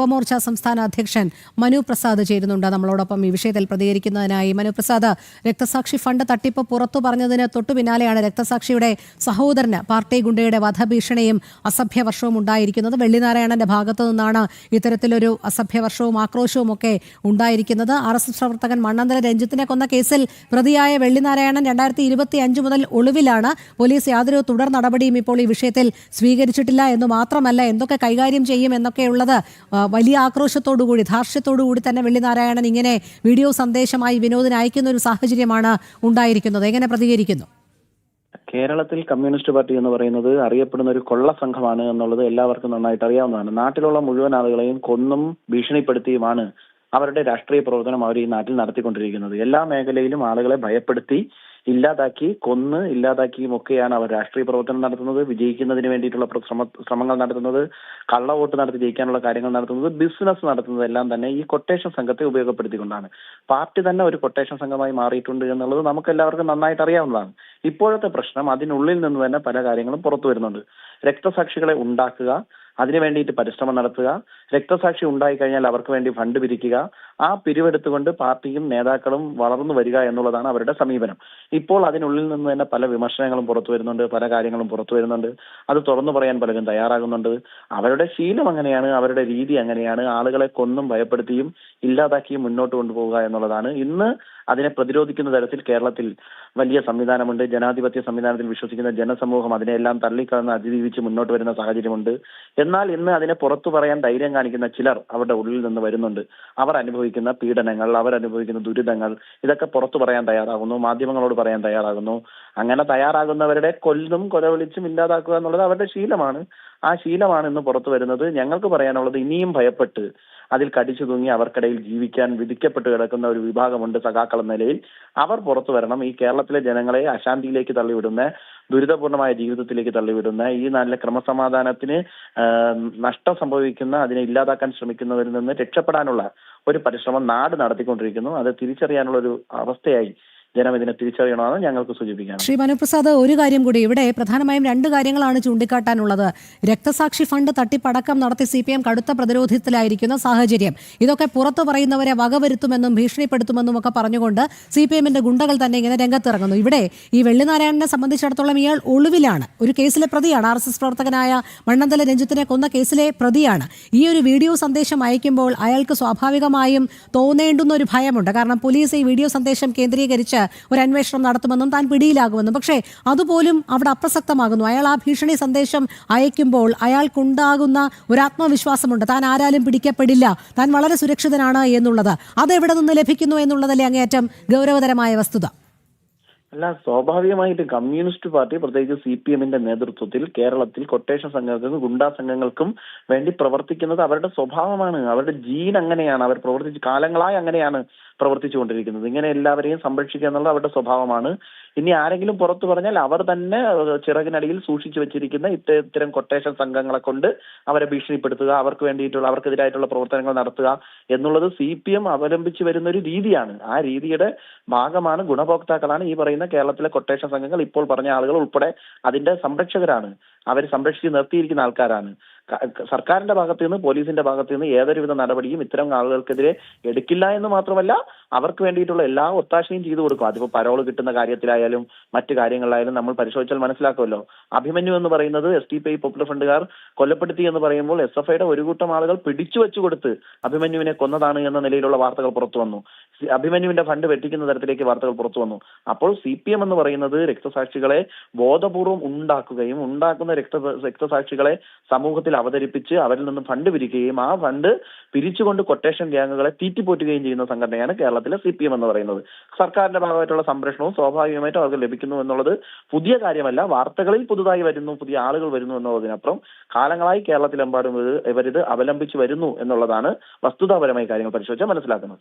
യുവമോർച്ച സംസ്ഥാന അധ്യക്ഷൻ മനു പ്രസാദ് ചേരുന്നുണ്ട് നമ്മളോടൊപ്പം ഈ വിഷയത്തിൽ പ്രതികരിക്കുന്നതിനായി. മനു പ്രസാദ്, രക്തസാക്ഷി ഫണ്ട് തട്ടിപ്പ് പുറത്തു പറഞ്ഞതിന് തൊട്ടു പിന്നാലെയാണ് രക്തസാക്ഷിയുടെ സഹോദരന് പാർട്ടി ഗുണ്ടയുടെ വധഭീഷണിയും അസഭ്യവർഷവും ഉണ്ടായിരിക്കുന്നത്. വെള്ളിനാരായണന്റെ ഭാഗത്തു നിന്നാണ് ഇത്തരത്തിലൊരു അസഭ്യവർഷവും ആക്രോശവും ഒക്കെ ഉണ്ടായിരിക്കുന്നത്. RSS പ്രവർത്തകൻ മണ്ണന്തല രഞ്ജിത്തിനെ കൊന്ന കേസിൽ പ്രതിയായ വെള്ളിനാരായണൻ 2025 മുതൽ ഒളിവിലാണ്. പോലീസ് യാതൊരു തുടർ നടപടിയും ഇപ്പോൾ ഈ വിഷയത്തിൽ സ്വീകരിച്ചിട്ടില്ല എന്ന് മാത്രമല്ല, എന്തൊക്കെ കൈകാര്യം ചെയ്യും എന്നൊക്കെയുള്ളത് വലിയ ആക്രോശത്തോടുകൂടി ധാർഷ്ട്യത്തോടുകൂടി തന്നെ വെള്ളിനാരായണൻ ഇങ്ങനെ വീഡിയോ സന്ദേശമായി വിനോദിന് അയക്കുന്ന ഒരു സാഹചര്യമാണ് ഉണ്ടായിരിക്കുന്നത്. എങ്ങനെ പ്രതികരിക്കുന്നു? കേരളത്തിൽ കമ്മ്യൂണിസ്റ്റ് പാർട്ടി എന്ന് പറയുന്നത് അറിയപ്പെടുന്ന ഒരു കൊള്ള സംഘമാണ് എന്നുള്ളത് എല്ലാവർക്കും നന്നായിട്ട് അറിയാവുന്നതാണ്. നാട്ടിലുള്ള മുഴുവൻ ആളുകളെയും കൊന്നും ഭീഷണിപ്പെടുത്തിയുമാണ് അവരുടെ രാഷ്ട്രീയ പ്രവർത്തനം അവർ ഈ നാട്ടിൽ നടത്തിക്കൊണ്ടിരിക്കുന്നത്. എല്ലാ മേഖലയിലും ആളുകളെ ഭയപ്പെടുത്തി ഇല്ലാതാക്കി കൊന്ന് ഇല്ലാതാക്കിയും ഒക്കെയാണ് അവർ രാഷ്ട്രീയ പ്രവർത്തനം നടത്തുന്നത്, വിജയിക്കുന്നതിന് വേണ്ടിയിട്ടുള്ള ശ്രമങ്ങൾ നടത്തുന്നത്, കള്ളവോട്ട് നടത്തി ജയിക്കാനുള്ള കാര്യങ്ങൾ നടത്തുന്നത്, ബിസിനസ് നടത്തുന്നത് എല്ലാം തന്നെ ഈ കൊട്ടേഷൻ സംഘത്തെ ഉപയോഗപ്പെടുത്തിക്കൊണ്ടാണ്. പാർട്ടി തന്നെ ഒരു കൊട്ടേഷൻ സംഘമായി മാറിയിട്ടുണ്ട് എന്നുള്ളത് നമുക്ക് എല്ലാവർക്കും നന്നായിട്ട് അറിയാവുന്നതാണ്. ഇപ്പോഴത്തെ പ്രശ്നം അതിനുള്ളിൽ നിന്ന് തന്നെ പല കാര്യങ്ങളും പുറത്തു വരുന്നുണ്ട്. രക്തസാക്ഷികളെ ഉണ്ടാക്കുക, അതിനു വേണ്ടിയിട്ട് പരിശ്രമം നടത്തുക, രക്തസാക്ഷി ഉണ്ടായിക്കഴിഞ്ഞാൽ അവർക്ക് വേണ്ടി ഫണ്ട് പിരിക്കുക, ആ പിരിവെടുത്തുകൊണ്ട് പാർട്ടിയും നേതാക്കളും വളർന്നു വരിക എന്നുള്ളതാണ് അവരുടെ സമീപനം. ഇപ്പോൾ അതിനുള്ളിൽ നിന്ന് തന്നെ പല വിമർശനങ്ങളും പുറത്തു വരുന്നുണ്ട്, പല കാര്യങ്ങളും പുറത്തു വരുന്നുണ്ട്. അത് തുറന്നു പറയാൻ പലരും തയ്യാറാകുന്നുണ്ട്. അവരുടെ ശീലം അങ്ങനെയാണ്, അവരുടെ രീതി അങ്ങനെയാണ്. ആളുകളെ കൊന്നും ഭയപ്പെടുത്തിയും ഇല്ലാതാക്കിയും മുന്നോട്ട് കൊണ്ടുപോവുക എന്നുള്ളതാണ്. ഇന്ന് അതിനെ പ്രതിരോധിക്കുന്ന തരത്തിൽ കേരളത്തിൽ വലിയ സംവിധാനമുണ്ട്. ജനാധിപത്യ സംവിധാനത്തിൽ വിശ്വസിക്കുന്ന ജനസമൂഹം അതിനെല്ലാം തള്ളിക്കളന്ന് അതിജീവിച്ച് മുന്നോട്ട് വരുന്ന സാഹചര്യമുണ്ട്. എന്നാൽ ഇന്ന് അതിനെ പുറത്തു പറയാൻ ധൈര്യം കാണിക്കുന്ന ചിലർ അവരുടെ ഉള്ളിൽ നിന്ന് വരുന്നുണ്ട്. അവർ അനുഭവിക്കുന്ന പീഡനങ്ങൾ, അവർ അനുഭവിക്കുന്ന ദുരിതങ്ങൾ, ഇതൊക്കെ പുറത്തു പറയാൻ തയ്യാറാകുന്നു, മാധ്യമങ്ങളോട് പറയാൻ തയ്യാറാകുന്നു. അങ്ങനെ തയ്യാറാകുന്നവരുടെ കൊല്ലും കൊലവിളിച്ചും ഇല്ലാതാക്കുക എന്നുള്ളത് അവരുടെ ശീലമാണ്. ആ ശീലമാണ് ഇന്ന് പുറത്തു വരുന്നത്. ഞങ്ങൾക്ക് പറയാനുള്ളത്, ഇനിയും ഭയപ്പെട്ട് അതിൽ കടിച്ചു തൂങ്ങി അവർക്കിടയിൽ ജീവിക്കാൻ വിധിക്കപ്പെട്ട് കിടക്കുന്ന ഒരു വിഭാഗമുണ്ട് സഖാക്കൾ എന്ന നിലയിൽ. അവർ പുറത്തു വരണം. ഈ കേരളത്തിലെ ജനങ്ങളെ അശാന്തിയിലേക്ക് തള്ളിവിടുന്ന, ദുരിതപൂർണമായ ജീവിതത്തിലേക്ക് തള്ളിവിടുന്ന, ഈ നല്ല ക്രമസമാധാനത്തിന് നഷ്ടം സംഭവിക്കുന്ന, അതിനെ ഇല്ലാതാക്കാൻ ശ്രമിക്കുന്നവരിൽ നിന്ന് രക്ഷപ്പെടാനുള്ള ഒരു പരിശ്രമം നാട് നടത്തിക്കൊണ്ടിരിക്കുന്നു. അത് തിരിച്ചറിയാനുള്ള ഒരു അവസ്ഥയായി ജനം ഇതിനെ തിരിച്ചറിയണമെന്ന് ഞങ്ങൾക്ക് സൂചിപ്പിക്കാം. ശ്രീ മനുപ്രസാദ്, ഒരു കാര്യം കൂടി, ഇവിടെ പ്രധാനമായും രണ്ട് കാര്യങ്ങളാണ് ചൂണ്ടിക്കാട്ടാനുള്ളത്. രക്തസാക്ഷി ഫണ്ട് തട്ടിപ്പടക്കം നടത്തി CPM കടുത്ത പ്രതിരോധത്തിലായിരിക്കുന്ന സാഹചര്യം. ഇതൊക്കെ പുറത്തു പറയുന്നവരെ വകവരുത്തുമെന്നും ഭീഷണിപ്പെടുത്തുമെന്നും ഒക്കെ പറഞ്ഞുകൊണ്ട് CPMന്റെ ഗുണ്ടകൾ തന്നെ ഇങ്ങനെ രംഗത്തിറങ്ങുന്നു. ഇവിടെ ഈ വെള്ളിനാരായണനെ സംബന്ധിച്ചിടത്തോളം ഇയാൾ ഒളിവിലാണ്, ഒരു കേസിലെ പ്രതിയാണ്. RSS പ്രവർത്തകനായ മണ്ണന്തല രഞ്ജിത്തിനെ കൊന്ന കേസിലെ പ്രതിയാണ്. ഈ ഒരു വീഡിയോ സന്ദേശം അയക്കുമ്പോൾ അയാൾക്ക് സ്വാഭാവികമായും തോന്നേണ്ടുന്ന ഒരു ഭയമുണ്ട്. കാരണം പോലീസ് ഈ വീഡിയോ സന്ദേശം കേന്ദ്രീകരിച്ച് ഒരു അന്വേഷണം നടത്തുമെന്നും താൻ പിടിയിലാകുമെന്നും. പക്ഷേ അതുപോലും അവിടെ അപ്രസക്തമാകുന്നു. അയാൾ ആ ഭീഷണി സന്ദേശം അയക്കുമ്പോൾ അയാൾക്കുണ്ടാകുന്ന ഒരു ആത്മവിശ്വാസമുണ്ട്, താൻ ആരാലും പിടിക്കപ്പെടില്ല, താൻ വളരെ സുരക്ഷിതനാണ് എന്നുള്ളത്. അതെവിടെ നിന്ന് ലഭിക്കുന്നു എന്നുള്ളതല്ലേ അങ്ങേയറ്റം ഗൗരവതരമായ വസ്തുത? അല്ല, സ്വാഭാവികമായിട്ട് കമ്മ്യൂണിസ്റ്റ് പാർട്ടി പ്രത്യേകിച്ച് CPMന്റെ നേതൃത്വത്തിൽ കേരളത്തിൽ കൊട്ടേഷൻ സംഘങ്ങൾക്കും ഗുണ്ടാ സംഘങ്ങൾക്കും വേണ്ടി പ്രവർത്തിക്കുന്നത് അവരുടെ സ്വഭാവമാണ്, അവരുടെ ജീൻ അങ്ങനെയാണ്. അവർ കാലങ്ങളായി അങ്ങനെയാണ് പ്രവർത്തിച്ചുകൊണ്ടിരിക്കുന്നത്. ഇങ്ങനെ എല്ലാവരെയും സംരക്ഷിക്കുക എന്നുള്ളത് അവരുടെ സ്വഭാവമാണ്. ഇനി ആരെങ്കിലും പുറത്തു പറഞ്ഞാൽ അവർ തന്നെ ചിറകിനടിയിൽ സൂക്ഷിച്ചു വെച്ചിരിക്കുന്ന ഇത്തരം കൊട്ടേഷൻ സംഘങ്ങളെ കൊണ്ട് അവരെ ഭീഷണിപ്പെടുത്തുക, അവർക്ക് വേണ്ടിയിട്ടുള്ള, അവർക്കെതിരായിട്ടുള്ള പ്രവർത്തനങ്ങൾ നടത്തുക എന്നുള്ളത് CPM അവലംബിച്ചു വരുന്ന ഒരു രീതിയാണ്. ആ രീതിയുടെ ഭാഗമാണ്, ഗുണഭോക്താക്കളാണ് ഈ പറയുന്ന കേരളത്തിലെ കൊട്ടേഷൻ സംഘങ്ങൾ. ഇപ്പോൾ പറഞ്ഞ ആളുകൾ ഉൾപ്പെടെ അതിന്റെ സംരക്ഷകരാണ്. അവർ സംരക്ഷിച്ച് നിർത്തിയിരിക്കുന്ന ആൾക്കാരാണ്. സർക്കാരിന്റെ ഭാഗത്തു നിന്ന്, പോലീസിന്റെ ഭാഗത്തു നിന്ന് ഏതൊരുവിധ നടപടിയും ഇത്തരം ആളുകൾക്കെതിരെ എടുക്കില്ല എന്ന് മാത്രമല്ല, അവർക്ക് വേണ്ടിയിട്ടുള്ള എല്ലാ ഒത്താശയും ചെയ്തു കൊടുക്കും. അതിപ്പോ പരോള് കിട്ടുന്ന കാര്യത്തിലായാലും മറ്റു കാര്യങ്ങളിലായാലും നമ്മൾ പരിശോധിച്ചാൽ മനസ്സിലാക്കുമല്ലോ. അഭിമന്യു എന്ന് പറയുന്നത് SDPI പോപ്പുലർ ഫ്രണ്ടുകാർ കൊലപ്പെടുത്തി എന്ന് പറയുമ്പോൾ SFIയുടെ ഒരു കൂട്ടം ആളുകൾ പിടിച്ചു വെച്ചു കൊടുത്ത് അഭിമന്യുവിനെ കൊന്നതാണ് എന്ന നിലയിലുള്ള വാർത്തകൾ പുറത്തു വന്നു. അഭിമന്യുവിന്റെ ഫണ്ട് വെട്ടിക്കുന്ന തരത്തിലേക്ക് വാർത്തകൾ പുറത്തു വന്നു. അപ്പോൾ CPM എന്ന് പറയുന്നത് രക്തസാക്ഷികളെ ബോധപൂർവം ഉണ്ടാക്കുകയും ഉണ്ടാക്കുന്ന രക്തസാക്ഷികളെ സമൂഹത്തിൽ അവതരിപ്പിച്ച് അവരിൽ നിന്നും ഫണ്ട് പിരിക്കുകയും ആ ഫണ്ട് പിരിച്ചുകൊണ്ട് കൊട്ടേഷൻ ഗ്യാങ്ങുകളെ തീറ്റിപ്പോറ്റുകയും ചെയ്യുന്ന സംഘടനയാണ് കേരളത്തിലെ CPM എന്ന് പറയുന്നത്. സർക്കാരിന്റെ ഭാഗമായിട്ടുള്ള സംരക്ഷണവും സ്വാഭാവികമായിട്ടും അവർക്ക് ലഭിക്കുന്നു എന്നുള്ളത് പുതിയ കാര്യമല്ല. വാർത്തകളിൽ പുതുതായി വരുന്നു, പുതിയ ആളുകൾ വരുന്നു എന്നുള്ളതിനപ്പുറം കാലങ്ങളായി കേരളത്തിലെമ്പാടും ഇവരിത് അവലംബിച്ചു വരുന്നു എന്നുള്ളതാണ് വസ്തുതാപരമായി കാര്യങ്ങൾ പരിശോധിച്ചാൽ മനസ്സിലാക്കുന്നത്.